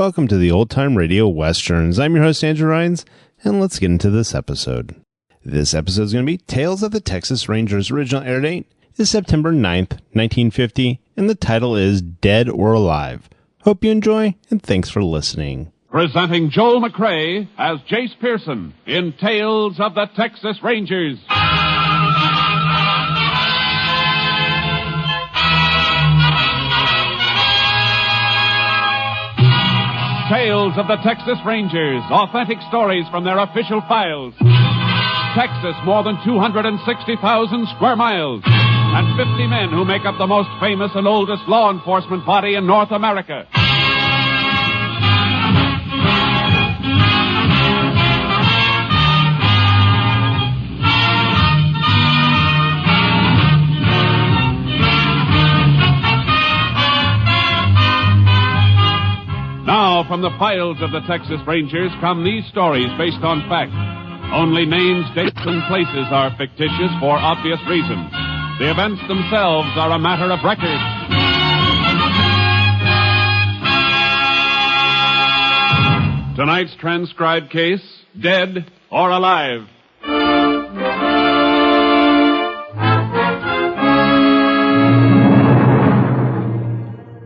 Welcome to the Old Time Radio Westerns. I'm your host, Andrew Rhynes, and let's get into this episode. This episode is going to be Tales of the Texas Rangers. Original air date is September 9th, 1950, and the title is Dead or Alive. Hope you enjoy, and thanks for listening. Presenting Joel McCrea as Jayce Pearson in Tales of the Texas Rangers. Tales of the Texas Rangers, authentic stories from their official files. Texas, more than 260,000 square miles, and 50 men who make up the most famous and oldest law enforcement body in North America. Now, from the files of the Texas Rangers come these stories based on fact. Only names, dates, and places are fictitious for obvious reasons. The events themselves are a matter of record. Tonight's transcribed case, Dead or Alive.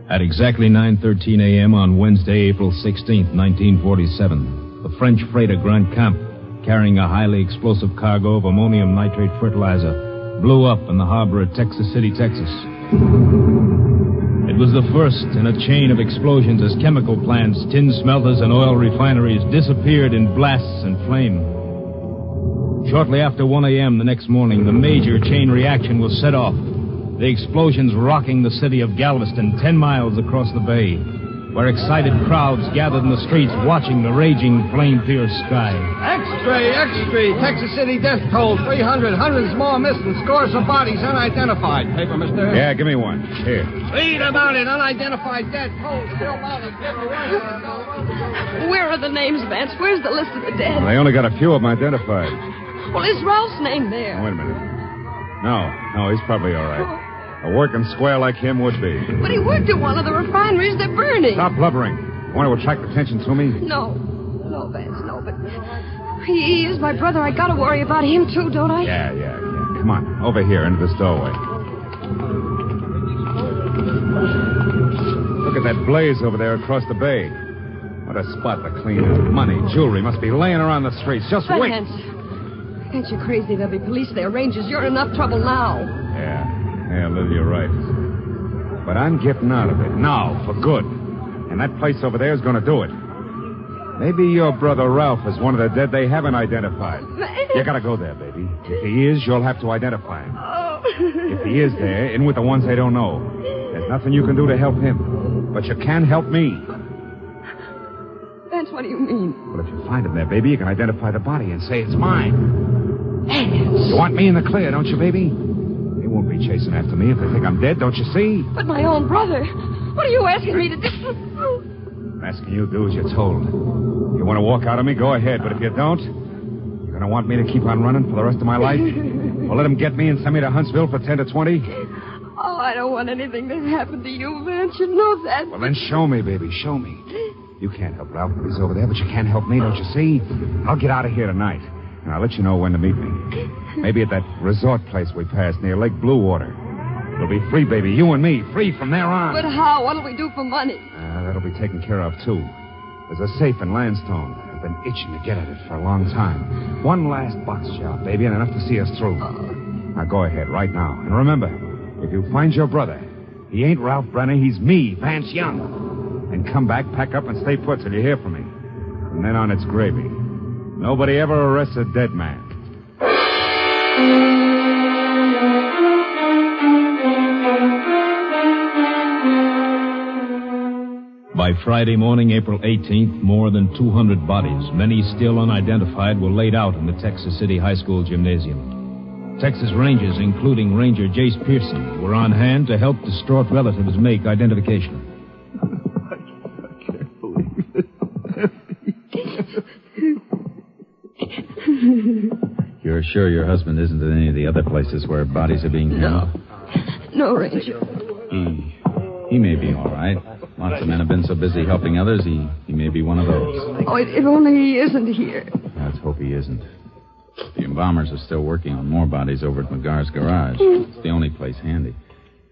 At exactly 9:13 a.m. on Wednesday, April 16th, 1947, the French freighter Grand Camp, carrying a highly explosive cargo of ammonium nitrate fertilizer, blew up in the harbor at Texas City, Texas. It was the first in a chain of explosions as chemical plants, tin smelters, and oil refineries disappeared in blasts and flame. Shortly after 1 a.m. the next morning, the major chain reaction was set off. The explosions rocking the city of Galveston 10 miles across the bay, where excited crowds gathered in the streets watching the raging, flame-pierced sky. Extra! Texas City death toll, 300. Hundreds more missing. Scores of bodies unidentified. Paper, mister? Yeah, give me one. Here. Read about it. Unidentified dead toll. Still mounted. Where are the names, Vance? Where's the list of the dead? Well, they only got a few of them identified. Well, is Ralph's name there? Wait a minute. No, he's probably all right. A working square like him would be. But he worked at one of the refineries they're burning. Stop blubbering. Want to attract attention to me? No, Vance, no, but he is my brother. I gotta worry about him, too, don't I? Yeah. Come on, over here, into this doorway. Look at that blaze over there across the bay. What a spot to clean up. Money, jewelry must be laying around the streets. Just wait. Vance, you're crazy. There'll be police there, rangers. You're in enough trouble now. Yeah, Liv, you're right. But I'm getting out of it now, for good. And that place over there is going to do it. Maybe your brother Ralph is one of the dead they haven't identified. You got to go there, baby. If he is, you'll have to identify him. Oh. If he is there, in with the ones they don't know. There's nothing you can do to help him. But you can help me. Vance, what do you mean? Well, if you find him there, baby, you can identify the body and say it's mine. Vance. You want me in the clear, don't you, baby? They won't be chasing after me if they think I'm dead, don't you see? But my own brother. What are you asking me to do? I'm asking you to do as you're told. If you want to walk out on me, go ahead. But if you don't, you're going to want me to keep on running for the rest of my life? Or let them get me and send me to Huntsville for 10 to 20? Oh, I don't want anything to happen to you, Vance. You know that. Well, then show me, baby. Show me. You can't help Ralph if he's over there, but you can help me, don't you see? I'll get out of here tonight. And I'll let you know when to meet me. Maybe at that resort place we passed near Lake Blue Water. We'll be free, baby. You and me. Free from there on. But how? What'll we do for money? That'll be taken care of, too. There's a safe in Landstone. I've been itching to get at it for a long time. One last box job, baby, and enough to see us through. Now go ahead right now. And remember, if you find your brother, he ain't Ralph Brenner. He's me, Vance Young. And come back, pack up, and stay put till you hear from me. From then on, it's gravy. Nobody ever arrests a dead man. By Friday morning, April 18th, more than 200 bodies, many still unidentified, were laid out in the Texas City High School gymnasium. Texas Rangers, including Ranger Jayce Pearson, were on hand to help distraught relatives make identification. I can't believe it. You're sure your husband isn't in any of the other places where bodies are being held? No, Ranger. He may be all right. Lots of men have been so busy helping others, he may be one of those. Oh, if only he isn't here. Let's hope he isn't. The embalmers are still working on more bodies over at McGar's garage. It's the only place handy.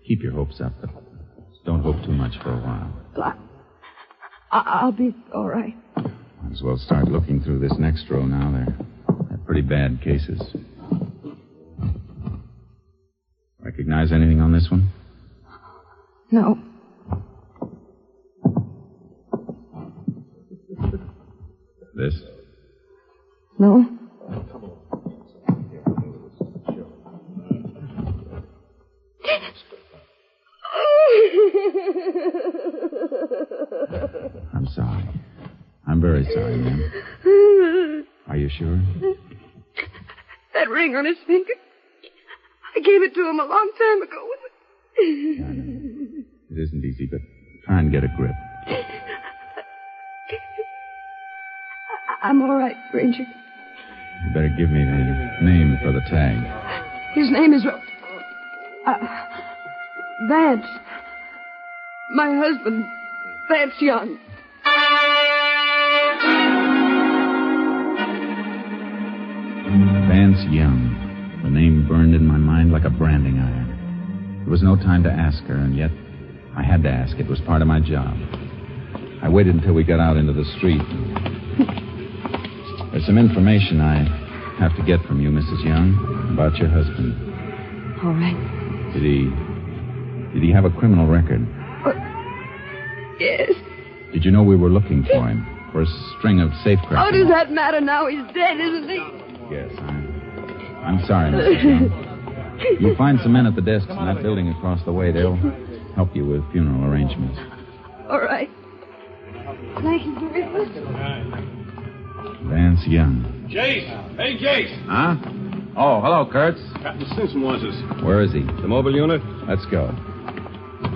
Keep your hopes up, but don't hope too much for a while. Well, I'll be all right. Might as well start looking through this next row now. They're pretty bad cases. Recognize anything on this one? No. This? No. I'm sorry. I'm very sorry, ma'am. Are you sure? That ring on his finger. I gave it to him a long time ago. Yeah, I know. It isn't easy, but try and get a grip. I'm all right, Ranger. You better give me the name for the tag. His name is... Vance. My husband, Vance Young. Vance Young. The name burned in my mind like a branding iron. There was no time to ask her, and yet I had to ask. It was part of my job. I waited until we got out into the street. There's some information I have to get from you, Mrs. Young, about your husband. All right. Did he have a criminal record? Yes. Did you know we were looking for him? For a string of safecrackers? How does that matter now? He's dead, isn't he? Yes, I'm sorry, Mrs. Young. You'll find some men at the desks in that building across the way. They'll help you with funeral arrangements. All right. Thank you very much. Vance Young. Jayce! Hey, Jayce! Huh? Oh, hello, Kurtz. Captain Simpson wants us. Where is he? The mobile unit? Let's go.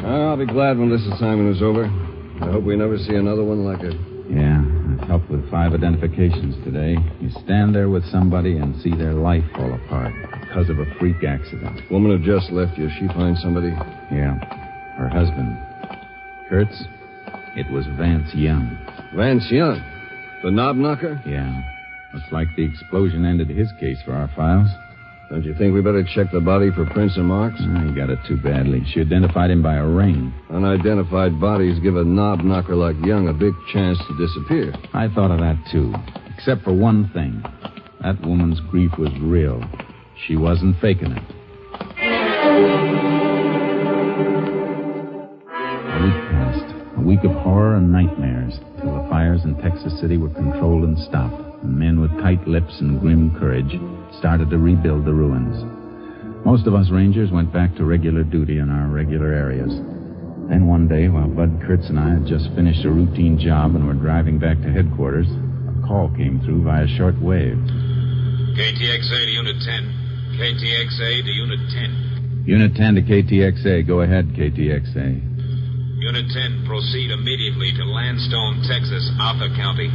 I'll be glad when this assignment is over. I hope we never see another one like it. Yeah, I've helped with 5 identifications today. You stand there with somebody and see their life fall apart because of a freak accident. Woman who just left you, she find somebody? Yeah, her husband. Kurtz, it was Vance Young. Vance Young? The knob knocker? Yeah. Looks like the explosion ended his case for our files. Don't you think we better check the body for prints and marks? He got it too badly. She identified him by a ring. Unidentified bodies give a knob knocker like Young a big chance to disappear. I thought of that, too. Except for one thing. That woman's grief was real. She wasn't faking it. A week passed. A week of horror and nightmares till the fires in Texas City were controlled and stopped. And men with tight lips and grim courage started to rebuild the ruins. Most of us Rangers went back to regular duty in our regular areas. Then one day, while Bud Kurtz and I had just finished a routine job and were driving back to headquarters, a call came through via shortwave. KTXA to Unit 10. KTXA to Unit 10. Unit 10 to KTXA. Go ahead, KTXA. Unit 10, proceed immediately to Landstone, Texas, Arthur County.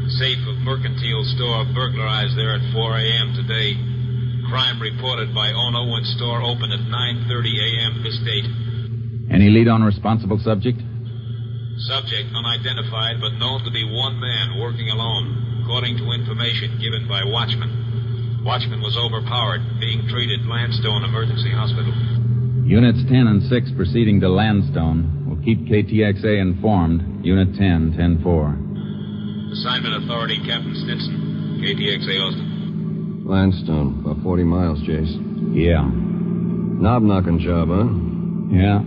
Safe of mercantile store burglarized there at 4 a.m. today. Crime reported by owner when store opened at 9:30 a.m. this date. Any lead on responsible subject? Subject unidentified, but known to be one man working alone, according to information given by watchman. Watchman was overpowered, being treated at Landstone Emergency Hospital. Units 10 and 6 proceeding to Landstone. We'll keep KTXA informed. Unit 10, 10-4. Assignment authority, Captain Stinson. KTXA Austin. Landstone, about 40 miles, Jayce. Yeah. Knob-knocking job, huh? Yeah.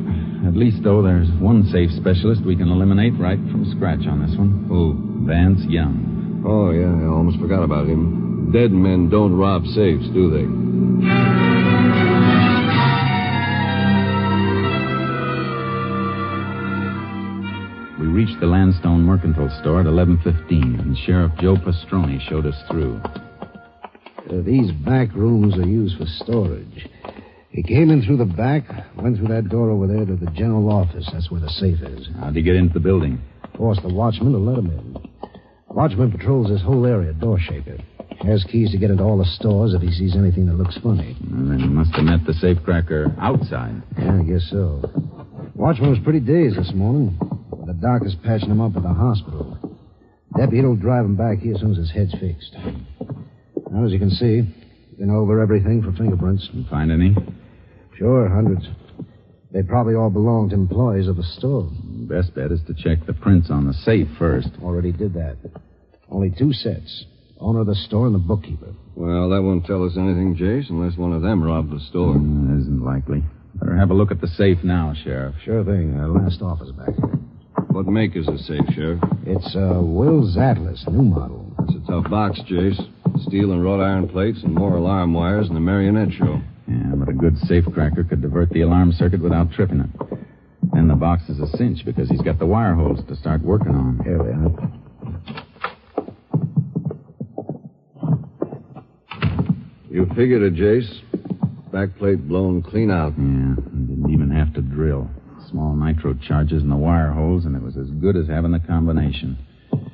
At least, though, there's one safe specialist we can eliminate right from scratch on this one. Who? Vance Young. Oh, yeah, I almost forgot about him. Dead men don't rob safes, do they? We reached the Landstone Mercantile Store at 11:15, and Sheriff Joe Pastroni showed us through. These back rooms are used for storage. He came in through the back, went through that door over there to the general office. That's where the safe is. How'd he get into the building? Forced the watchman to let him in. Watchman patrols this whole area, door shaker. Has keys to get into all the stores if he sees anything that looks funny. Well, then he must have met the safecracker outside. Yeah, I guess so. Watchman was pretty dazed this morning. The doc is patching him up at the hospital. Deputy will drive him back here as soon as his head's fixed. Now, as you can see, been over everything for fingerprints. You find any? Sure, hundreds. They probably all belong to employees of the store. Best bet is to check the prints on the safe first. Already did that. Only 2 sets. Owner of the store and the bookkeeper. Well, that won't tell us anything, Jayce, unless one of them robbed the store. Isn't likely. Better have a look at the safe now, Sheriff. Sure thing. Last office back here. What make is the safe, Sheriff? It's Will's Atlas, new model. It's a tough box, Jayce. Steel and wrought iron plates and more alarm wires than a marionette show. Yeah, but a good safecracker could divert the alarm circuit without tripping it. Then the box is a cinch because he's got the wire holes to start working on. Here we are. You figured it, Jayce. Backplate blown clean out. Yeah, didn't even have to drill. Small nitro charges in the wire holes, and it was as good as having the combination.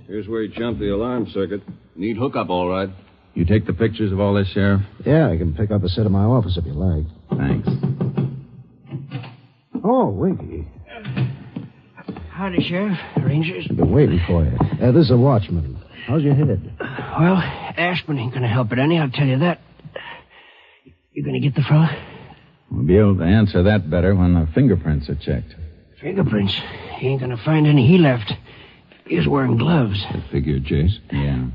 Here's where he jumped the alarm circuit. Neat hookup, all right. You take the pictures of all this, Sheriff? Yeah, I can pick up a set of my office if you like. Thanks. Oh, Winky. Howdy, Sheriff. Rangers. I've been waiting for you. This is a watchman. How's your head? Well, aspirin ain't gonna help it any, I'll tell you that. You gonna get the fella? We'll be able to answer that better when the fingerprints are checked. Fingerprints? He ain't gonna find any he left. He was wearing gloves. I figured, Jayce. Yeah.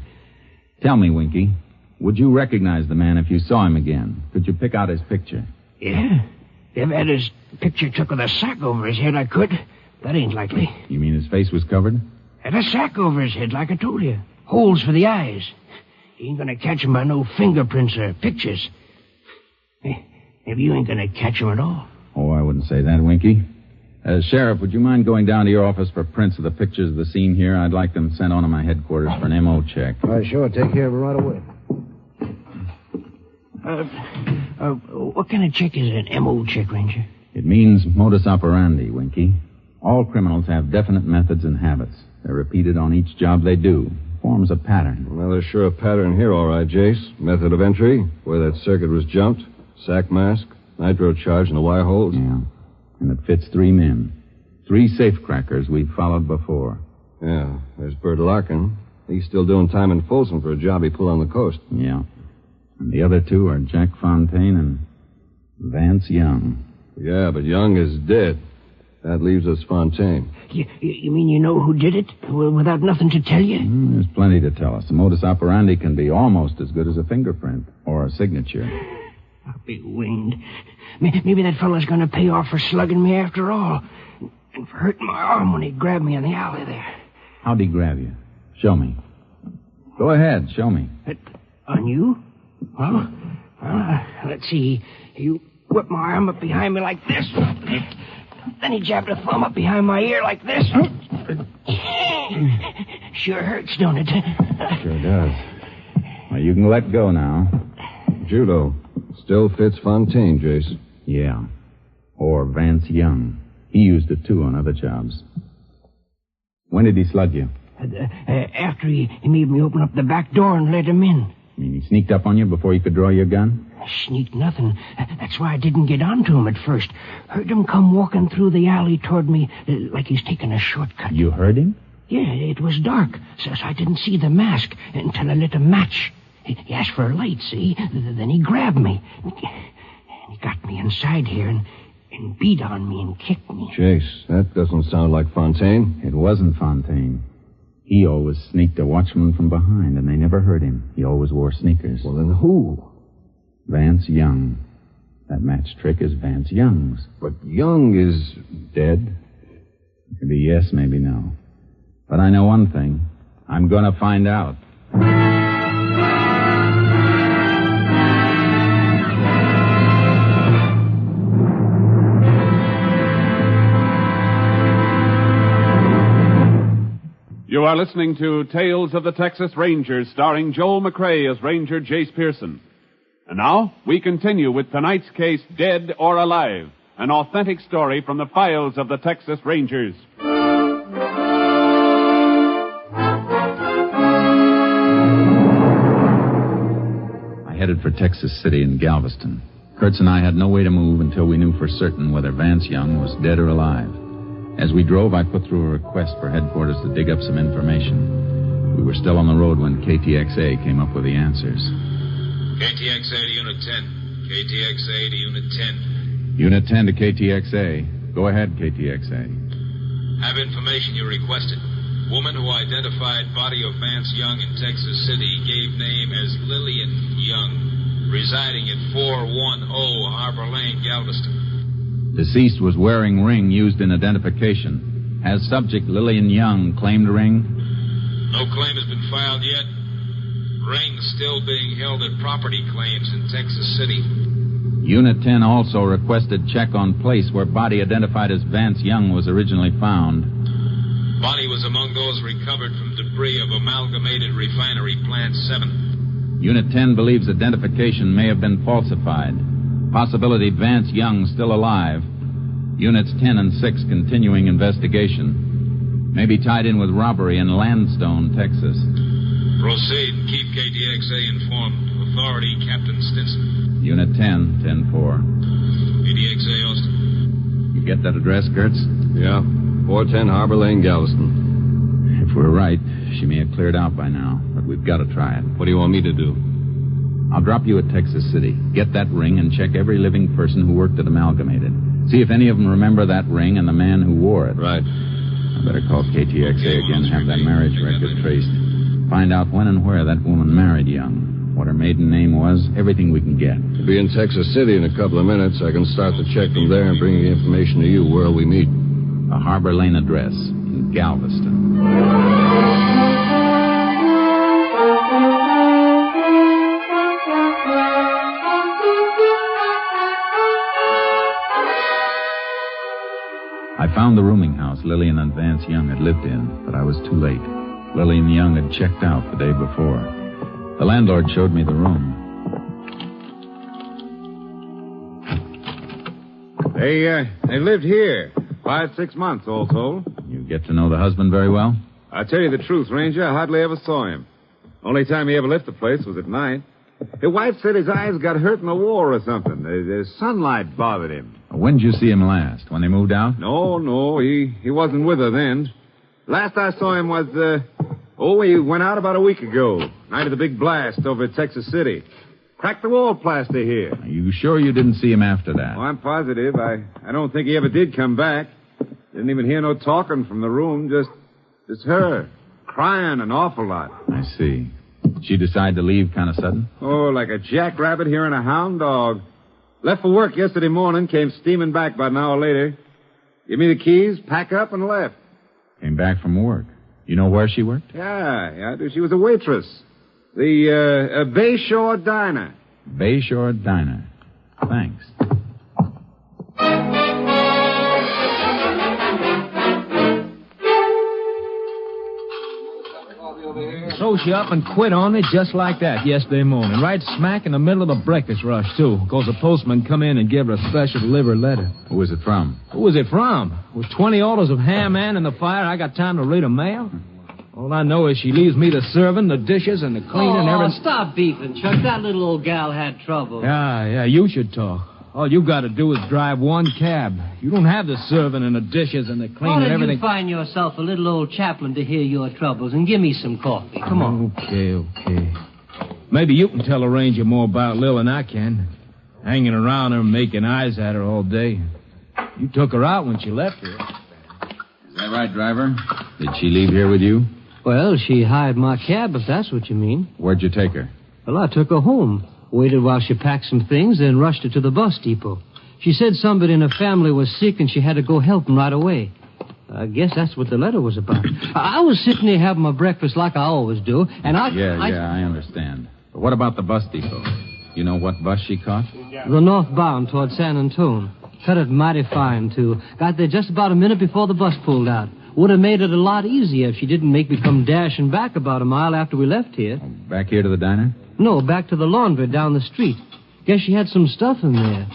Tell me, Winky, would you recognize the man if you saw him again? Could you pick out his picture? Yeah. If I had his picture took with a sack over his head, I could. That ain't likely. You mean his face was covered? Had a sack over his head, like I told you. Holes for the eyes. He ain't gonna catch him by no fingerprints or pictures. Maybe you ain't gonna catch him at all. Oh, I wouldn't say that, Winky. Sheriff, would you mind going down to your office for prints of the pictures of the scene here? I'd like them sent on to my headquarters for an MO check. Sure. Take care of it right away. What kind of check is an MO check, Ranger? It means modus operandi, Winky. All criminals have definite methods and habits. They're repeated on each job they do. Forms a pattern. Well, there's sure a pattern here, all right, Jayce. Method of entry, where that circuit was jumped, sack mask, nitro charge in the wire holes. Yeah. And it fits 3 men. 3 safecrackers we've followed before. Yeah. There's Bert Larkin. He's still doing time in Folsom for a job he pulled on the coast. Yeah. And the other 2 are Jack Fontaine and Vance Young. Yeah, but Young is dead. That leaves us Fontaine. You mean you know who did it? Without nothing to tell you? There's plenty to tell us. The modus operandi can be almost as good as a fingerprint or a signature. I'll be winged. Maybe that fella's going to pay off for slugging me after all. And for hurting my arm when he grabbed me in the alley there. How'd he grab you? Show me. Go ahead, show me. On you? Well, let's see. He whipped my arm up behind me like this. Then he jabbed a thumb up behind my ear like this. Sure hurts, don't it? Sure does. Well, you can let go now. Judo. Still fits Fontaine, Jayce. Yeah. Or Vance Young. He used it, too, on other jobs. When did he slug you? After he made me open up the back door and let him in. You mean he sneaked up on you before you could draw your gun? Sneaked nothing. That's why I didn't get onto him at first. Heard him come walking through the alley toward me like he's taking a shortcut. You heard him? Yeah, it was dark, so I didn't see the mask until I lit a match. He asked for a light, see? Then he grabbed me. And he got me inside here and beat on me and kicked me. Jayce, that doesn't sound like Fontaine. It wasn't Fontaine. He always sneaked a watchman from behind, and they never heard him. He always wore sneakers. Well, then who? Vance Young. That match trick is Vance Young's. But Young is dead. Maybe yes, maybe no. But I know one thing. I'm going to find out. You are listening to Tales of the Texas Rangers, starring Joel McCrea as Ranger Jayce Pearson. And now, we continue with tonight's case, Dead or Alive, an authentic story from the files of the Texas Rangers. I headed for Texas City and Galveston. Kurtz and I had no way to move until we knew for certain whether Vance Young was dead or alive. As we drove, I put through a request for headquarters to dig up some information. We were still on the road when KTXA came up with the answers. KTXA to Unit 10. KTXA to Unit 10. Unit 10 to KTXA. Go ahead, KTXA. Have information you requested. Woman who identified body of Vance Young in Texas City gave name as Lillian Young, residing at 410 Harbor Lane, Galveston. Deceased was wearing ring used in identification. Has subject Lillian Young claimed ring? No claim has been filed yet. Ring still being held at property claims in Texas City. Unit 10 also requested check on place where body identified as Vance Young was originally found. Body was among those recovered from debris of Amalgamated Refinery Plant 7. Unit 10 believes identification may have been falsified. Possibility Vance Young still alive. Units 10 and 6 continuing investigation. May be tied in with robbery in Landstone, Texas. Proceed and keep KTXA informed. Authority, Captain Stinson. Unit 10, 10-4. KTXA, Austin. You get that address, Kurtz? Yeah. 410 Harbor Lane, Galveston. If we're right, she may have cleared out by now, but we've got to try it. What do you want me to do? I'll drop you at Texas City. Get that ring and check every living person who worked at Amalgamated. See if any of them remember that ring and the man who wore it. Right. I better call KTXA again, have that marriage record traced. Find out when and where that woman married Young. What her maiden name was, everything we can get. We'll be in Texas City in a couple of minutes. I can start the check from there and bring the information to you where we meet. A Harbor Lane address in Galveston. I found the rooming house Lillian and Vance Young had lived in, but I was too late. Lillian Young had checked out the day before. The landlord showed me the room. They lived here 5-6 months, all told. You get to know the husband very well? I tell you the truth, Ranger, I hardly ever saw him. Only time he ever left the place was at night. His wife said his eyes got hurt in the war or something. The sunlight bothered him. When did you see him last? When they moved out? No, he wasn't with her then. Last I saw him was, he went out about a week ago. Night of the big blast over at Texas City. Cracked the wall plaster here. Are you sure you didn't see him after that? Oh, I'm positive. I don't think he ever did come back. Didn't even hear no talking from the room. Just her. Crying an awful lot. I see. She decided to leave kind of sudden? Oh, like a jackrabbit hearing a hound dog. Left for work yesterday morning, came steaming back about an hour later. Give me the keys, pack up, and left. Came back from work. You know where she worked? Yeah, I do. She was a waitress. The Bayshore Diner. Bayshore Diner. Thanks. So she up and quit on me just like that yesterday morning. Right smack in the middle of the breakfast rush, too. Because the postman come in and give her a special delivered letter. Who was it from? Who was it from? With 20 orders of ham and in the fire, I got time to read a mail? All I know is she leaves me the serving, the dishes, and the cleaning and everything. Stop beefing, Chuck. That little old gal had trouble. Yeah, you should talk. All you got to do is drive one cab. You don't have the serving and the dishes and the cleaning and everything. Why don't you find yourself a little old chaplain to hear your troubles and give me some coffee? Come on. Okay. Maybe you can tell a ranger more about Lil than I can. Hanging around her, making eyes at her all day. You took her out when she left here. Is that right, driver? Did she leave here with you? Well, she hired my cab, if that's what you mean. Where'd you take her? Well, I took her home. Waited while she packed some things, then rushed her to the bus depot. She said somebody in her family was sick and she had to go help them right away. I guess that's what the letter was about. I was sitting there having my breakfast like I always do, and I understand. But what about the bus depot? You know what bus she caught? The northbound toward San Antone. Cut it mighty fine, too. Got there just about a minute before the bus pulled out. Would have made it a lot easier if she didn't make me come dashing back about a mile after we left here. Back here to the diner? No, back to the laundry down the street. Guess she had some stuff in there.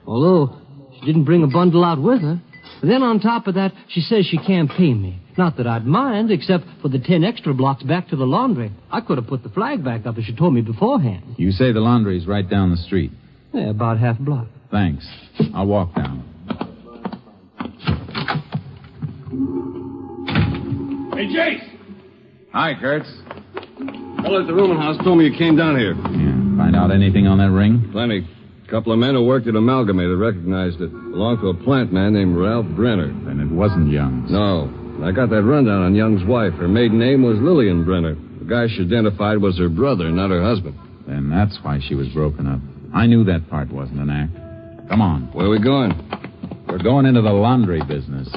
Although she didn't bring a bundle out with her. Then on top of that, she says she can't pay me. Not that I'd mind, except for the 10 extra blocks back to the laundry. I could have put the flag back up if she told me beforehand. You say the laundry's right down the street? Yeah, about half a block. Thanks. I'll walk down. Hey, Jayce! Hi, Kurtz. Fellow at the rooming house told me you came down here. Yeah. Find out anything on that ring? Plenty. A couple of men who worked at Amalgamated recognized it. Belonged to a plant man named Ralph Brenner. Then it wasn't Young's. No. I got that rundown on Young's wife. Her maiden name was Lillian Brenner. The guy she identified was her brother, not her husband. Then that's why she was broken up. I knew that part wasn't an act. Come on. Where are we going? We're going into the laundry business.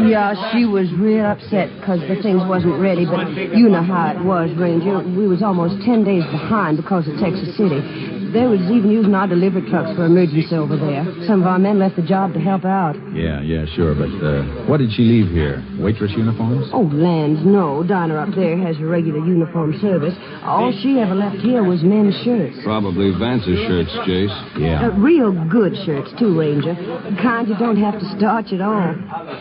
Yeah, she was real upset because the things wasn't ready, but you know how it was, Ranger. We was almost 10 days behind because of Texas City. They was even using our delivery trucks for emergency over there. Some of our men left the job to help out. Yeah, sure, but what did she leave here? Waitress uniforms? Oh, lands, no. Dinah up there has a regular uniform service. All she ever left here was men's shirts. Probably Vance's shirts, Jayce. Yeah. Real good shirts, too, Ranger. The kind you don't have to starch at all.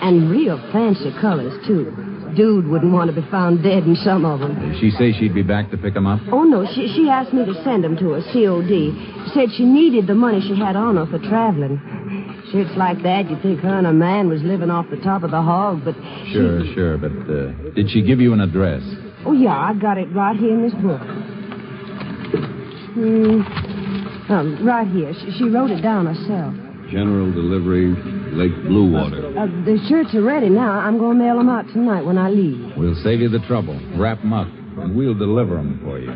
And real fancy colors, too. Dude wouldn't want to be found dead in some of them. Did she say she'd be back to pick them up? Oh, no. She asked me to send them to her, COD. Said she needed the money she had on her for traveling. Shirts like that, you'd think her and a man was living off the top of the hog, but... Sure, but did she give you an address? Oh, yeah, I got it right here in this book. Right here. She wrote it down herself. General delivery, Lake Bluewater. The shirts are ready now. I'm going to mail them out tonight when I leave. We'll save you the trouble. Wrap them up, and we'll deliver them for you.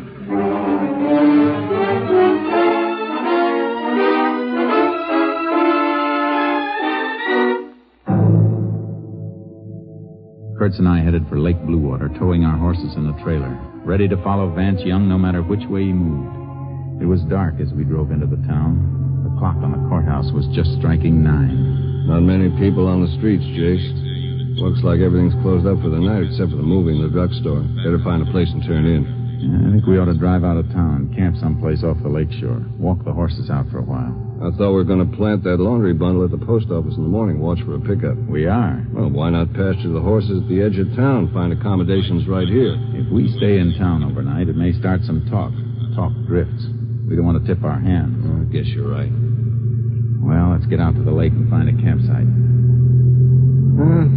Kurtz and I headed for Lake Bluewater, towing our horses in the trailer, ready to follow Vance Young no matter which way he moved. It was dark as we drove into the town. The clock on the courthouse was just striking 9. Not many people on the streets, Jayce. Looks like everything's closed up for the night except for the movie and the drugstore. Better find a place and turn in. Yeah, I think we ought to drive out of town, camp someplace off the lakeshore, walk the horses out for a while. I thought we were going to plant that laundry bundle at the post office in the morning, watch for a pickup. We are. Well, why not pasture the horses at the edge of town, find accommodations right here? If we stay in town overnight, it may start some talk. Talk drifts. We don't want to tip our hand. I guess you're right. Well, let's get out to the lake and find a campsite.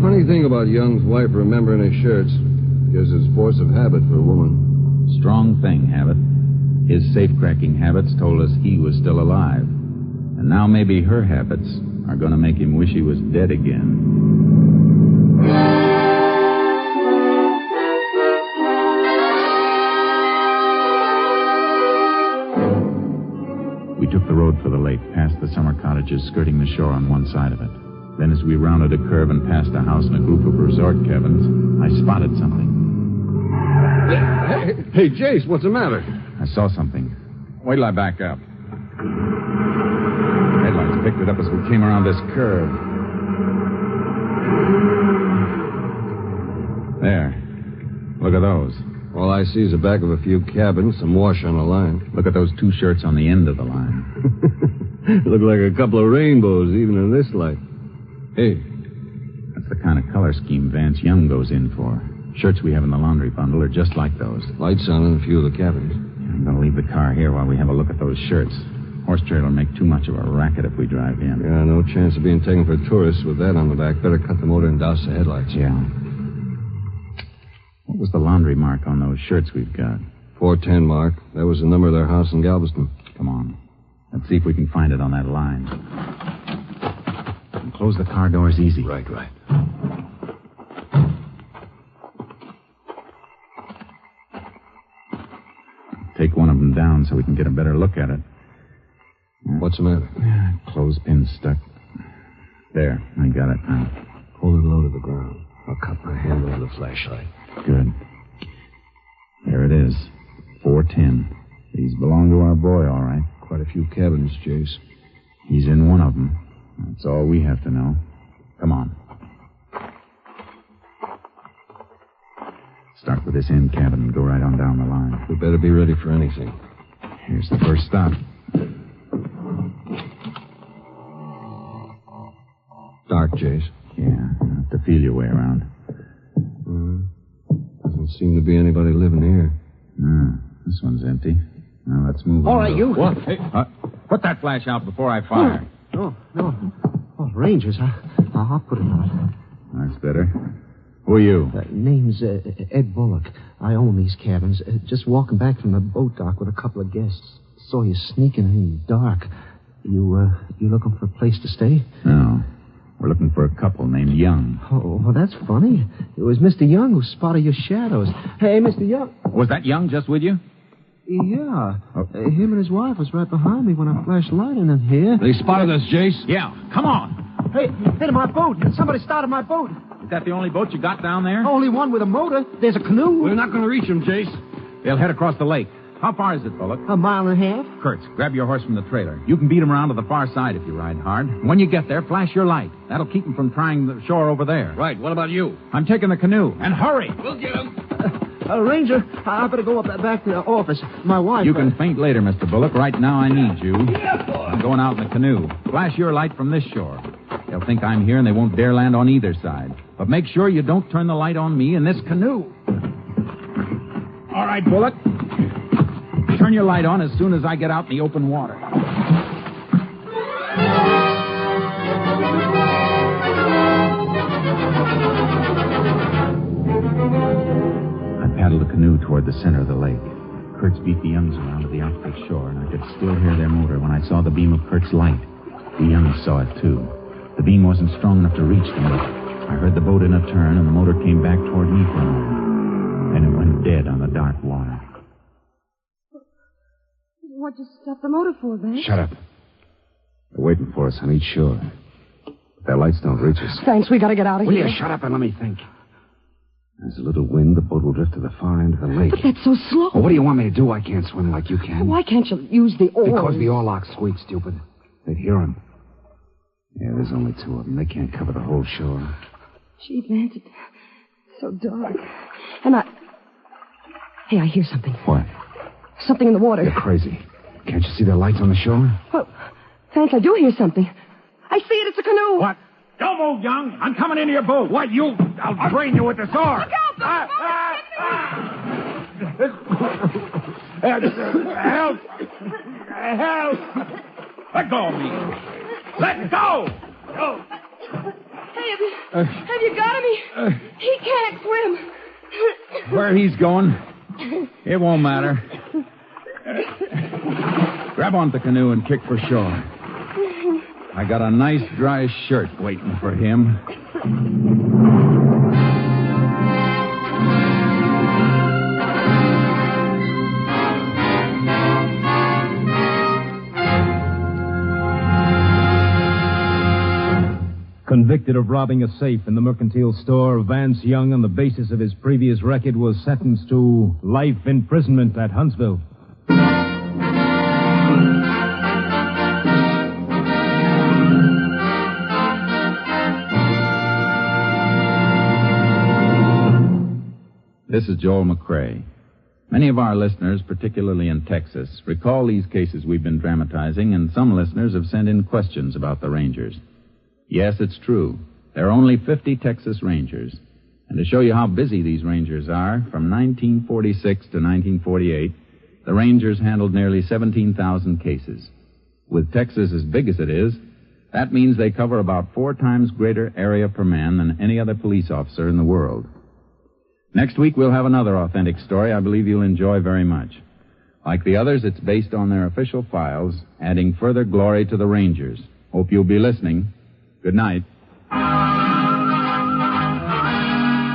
Funny thing about Young's wife remembering his shirts. Guess it's force of habit for a woman. Strong thing, Habit. His safe-cracking habits told us he was still alive. And now maybe her habits are going to make him wish he was dead again. We took the road for the lake, past the summer cottages skirting the shore on one side of it. Then as we rounded a curve and passed a house and a group of resort cabins, I spotted something. Hey, Jayce, what's the matter? I saw something. Wait till I back up. Headlights picked it up as we came around this curve. There. Look at those. All I see is the back of a few cabins, some wash on the line. Look at those 2 shirts on the end of the line. Look like a couple of rainbows, even in this light. Hey. That's the kind of color scheme Vance Young goes in for. Shirts we have in the laundry bundle are just like those. Lights on in a few of the cabins. I'm going to leave the car here while we have a look at those shirts. Horse trailer will make too much of a racket if we drive in. Yeah, no chance of being taken for tourists with that on the back. Better cut the motor and douse the headlights. Yeah. What was the laundry mark on those shirts we've got? 410 mark. That was the number of their house in Galveston. Come on. Let's see if we can find it on that line. And close the car doors easy. Right. Take one of them down so we can get a better look at it. What's the matter? Clothespin stuck. There, I got it now. Hold it low to the ground. I'll cut my hand over the flashlight. Good. There it is. 410. These belong to our boy, all right. Quite a few cabins, Jayce. He's in one of them. That's all we have to know. Come on. Start with this end cabin and go right on down the line. We better be ready for anything. Here's the first stop. Dark, Jayce. Yeah, you have to feel your way around. Doesn't seem to be anybody living here. This one's empty. Now let's move All on. right, you. What? Hey. Put that flash out before I fire. No. Oh, Rangers, I'll put it out. That's better. Who are you? Name's Ed Bullock. I own these cabins. Just walking back from the boat dock with a couple of guests. Saw you sneaking in the dark. You looking for a place to stay? No. We're looking for a couple named Young. Oh, well, that's funny. It was Mr. Young who spotted your shadows. Hey, Mr. Young. Was that Young just with you? Yeah. Him and his wife was right behind me when I flashed light in here. They spotted us, Jayce? Yeah. Come on. Hey, my boat. Somebody started my boat. Is that the only boat you got down there? Only one with a motor. There's a canoe. We're not going to reach them, Jayce. They'll head across the lake. How far is it, Bullock? A mile and a half. Kurtz, grab your horse from the trailer. You can beat them around to the far side if you ride hard. When you get there, flash your light. That'll keep them from trying the shore over there. Right. What about you? I'm taking the canoe. And hurry! We'll get him. Ranger, I better go back to the office. My wife... You can faint later, Mr. Bullock. Right now, I need you. I'm going out in the canoe. Flash your light from this shore. They'll think I'm here and they won't dare land on either side. But make sure you don't turn the light on me in this canoe. All right, Bullock. Turn your light on as soon as I get out in the open water. I paddled the canoe toward the center of the lake. Kurtz beat the Youngs around to the opposite shore, and I could still hear their motor when I saw the beam of Kurt's light. The Youngs saw it, too. The beam wasn't strong enough to reach them, but I heard the boat in a turn, and the motor came back toward me for a moment. Then it went dead on the dark water. What'd you stop the motor for, Vance? Shut up. They're waiting for us on each shore. But their lights don't reach us. Thanks, we gotta get out of Will here. you shut up and let me think? There's a little wind. The boat will drift to the far end of the lake. But that's so slow. Well, what do you want me to do? I can't swim like you can. Why can't you use the oars? Because the oarlock squeak, stupid. They'd hear him. Yeah, there's only two of them. They can't cover the whole shore. Gee, Vance, it's so dark. And Hey, I hear something. What? Something in the water. You're crazy. Can't you see the lights on the shore? Well, Vance, I do hear something. I see it. It's a canoe. What? Don't move, Young. I'm coming into your boat. What, you? I'll drain you with this oar. Look out! Help! Help! Let go of me. Let go! Oh. Hey, have you got him? He can't swim. Where he's going, it won't matter. Grab onto the canoe and kick for shore. I got a nice dry shirt waiting for him. Convicted of robbing a safe in the mercantile store, Vance Young, on the basis of his previous record, was sentenced to life imprisonment at Huntsville. This is Joel McCrea. Many of our listeners, particularly in Texas, recall these cases we've been dramatizing, and some listeners have sent in questions about the Rangers. Yes, it's true. There are only 50 Texas Rangers. And to show you how busy these Rangers are, from 1946 to 1948, the Rangers handled nearly 17,000 cases. With Texas as big as it is, that means they cover about 4 times greater area per man than any other police officer in the world. Next week, we'll have another authentic story I believe you'll enjoy very much. Like the others, it's based on their official files, adding further glory to the Rangers. Hope you'll be listening. Good night.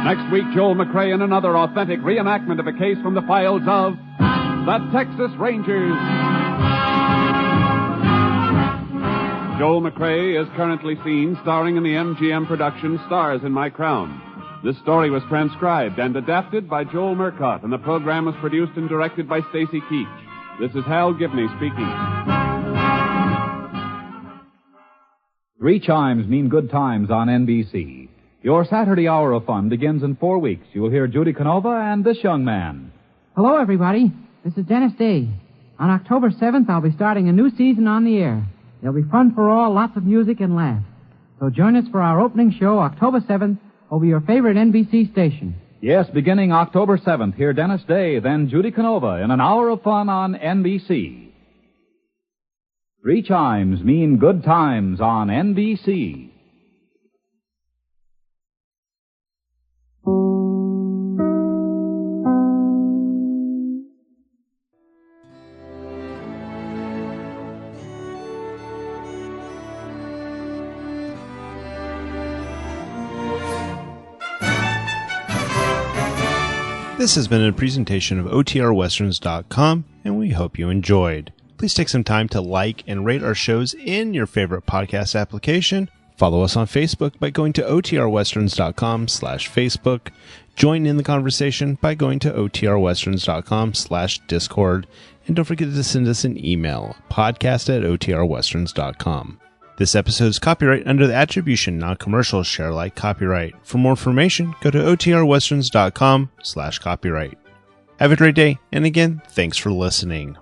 Next week, Joel McCrea in another authentic reenactment of a case from the files of the Texas Rangers. Joel McCrea is currently seen starring in the MGM production Stars in My Crown. This story was transcribed and adapted by Joel Murcott, and the program was produced and directed by Stacy Keach. This is Hal Gibney speaking. 3 chimes mean good times on NBC. Your Saturday hour of fun begins in 4 weeks. You will hear Judy Canova and this young man. Hello, everybody. This is Dennis Day. On October 7th, I'll be starting a new season on the air. There'll be fun for all, lots of music and laughs. So join us for our opening show, October 7th, over your favorite NBC station. Yes, beginning October 7th, hear Dennis Day, then Judy Canova in an hour of fun on NBC. 3 chimes mean good times on NBC. This has been a presentation of OTRWesterns.com, and we hope you enjoyed. Please take some time to like and rate our shows in your favorite podcast application. Follow us on Facebook by going to OTRWesterns.com/Facebook. Join in the conversation by going to OTRWesterns.com/Discord. And don't forget to send us an email, podcast@OTRWesterns.com. This episode is copyright under the Attribution Non-Commercial Share Alike copyright. For more information, go to OTRWesterns.com/copyright. Have a great day, and again, thanks for listening.